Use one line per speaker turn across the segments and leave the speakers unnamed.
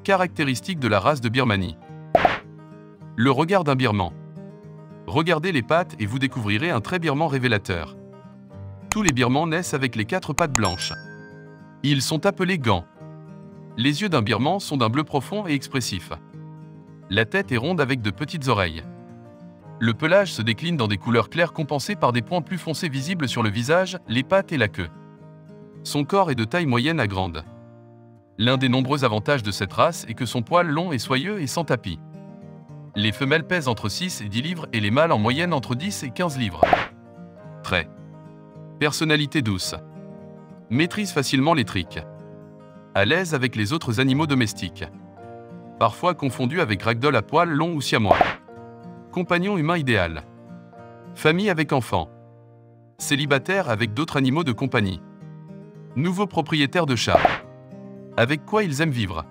Caractéristiques de la race de Birmanie. Le regard d'un birman. Regardez les pattes et vous découvrirez un trait birman révélateur. Tous les birmans naissent avec les 4 pattes blanches. Ils sont appelés gants. Les yeux d'un birman sont d'un bleu profond et expressif. La tête est ronde avec de petites oreilles. Le pelage se décline dans des couleurs claires compensées par des points plus foncés visibles sur le visage, les pattes et la queue. Son corps est de taille moyenne à grande. L'un des nombreux avantages de cette race est que son poil long et soyeux et sans tapis. Les femelles pèsent entre 6 et 10 livres et les mâles en moyenne entre 10 et 15 livres. Traits. Personnalité douce. Maîtrise facilement les tricks. À l'aise avec les autres animaux domestiques. Parfois confondu avec ragdoll à poil long ou siamois. Compagnon humain idéal. Famille avec enfants. Célibataire avec d'autres animaux de compagnie. Nouveau propriétaire de chat. Avec quoi ils aiment vivre.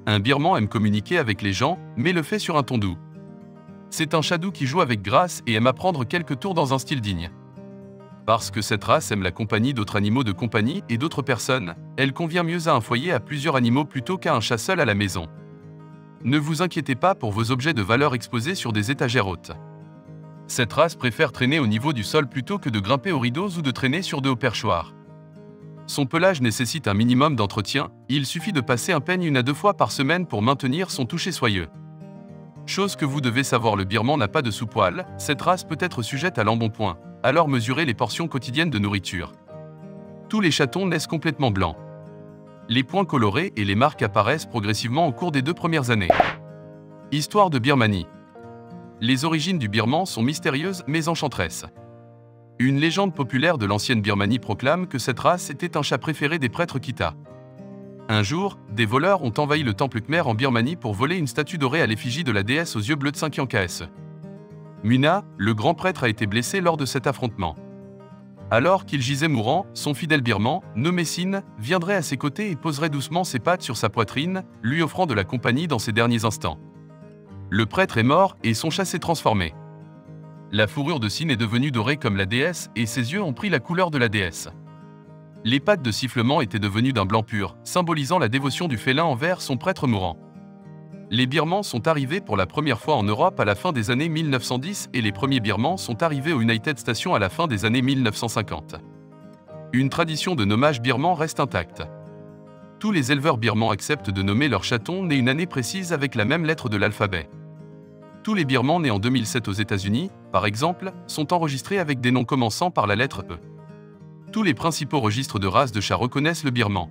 Un birman aime communiquer avec les gens, mais le fait sur un ton doux. C'est un chat doux qui joue avec grâce et aime apprendre quelques tours dans un style digne. Parce que cette race aime la compagnie d'autres animaux de compagnie et d'autres personnes, elle convient mieux à un foyer à plusieurs animaux plutôt qu'à un chat seul à la maison. Ne vous inquiétez pas pour vos objets de valeur exposés sur des étagères hautes. Cette race préfère traîner au niveau du sol plutôt que de grimper aux rideaux ou de traîner sur de hauts perchoirs. Son pelage nécessite un minimum d'entretien, il suffit de passer un peigne 1 à 2 fois par semaine pour maintenir son toucher soyeux. Chose que vous devez savoir, le birman n'a pas de sous-poil, cette race peut être sujette à l'embonpoint, alors mesurez les portions quotidiennes de nourriture. Tous les chatons naissent complètement blancs. Les points colorés et les marques apparaissent progressivement au cours des 2 premières années. Histoire de Birmanie. Les origines du birman sont mystérieuses mais enchanteresses. Une légende populaire de l'ancienne Birmanie proclame que cette race était un chat préféré des prêtres Kita. Un jour, des voleurs ont envahi le temple Khmer en Birmanie pour voler une statue dorée à l'effigie de la déesse aux yeux bleus de Tsingtse. Muna, le grand prêtre, a été blessé lors de cet affrontement. Alors qu'il gisait mourant, son fidèle birman, nommé Sin, viendrait à ses côtés et poserait doucement ses pattes sur sa poitrine, lui offrant de la compagnie dans ses derniers instants. Le prêtre est mort et son chat s'est transformé. La fourrure de Sin est devenue dorée comme la déesse et ses yeux ont pris la couleur de la déesse. Les pattes de sifflement étaient devenues d'un blanc pur, symbolisant la dévotion du félin envers son prêtre mourant. Les birmans sont arrivés pour la première fois en Europe à la fin des années 1910 et les premiers birmans sont arrivés au United Stations à la fin des années 1950. Une tradition de nommage birman reste intacte. Tous les éleveurs birmans acceptent de nommer leurs chatons nés une année précise avec la même lettre de l'alphabet. Tous les birmans nés en 2007 aux États-Unis, par exemple, sont enregistrés avec des noms commençant par la lettre E. Tous les principaux registres de races de chats reconnaissent le birman.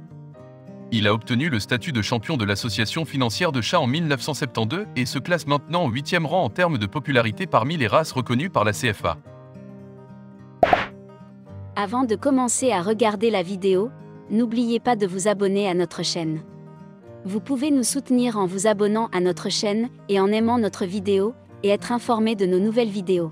Il a obtenu le statut de champion de l'association financière de chats en 1972 et se classe maintenant au 8e rang en termes de popularité parmi les races reconnues par la CFA.
Avant de commencer à regarder la vidéo, n'oubliez pas de vous abonner à notre chaîne. Vous pouvez nous soutenir en vous abonnant à notre chaîne et en aimant notre vidéo, et être informé de nos nouvelles vidéos.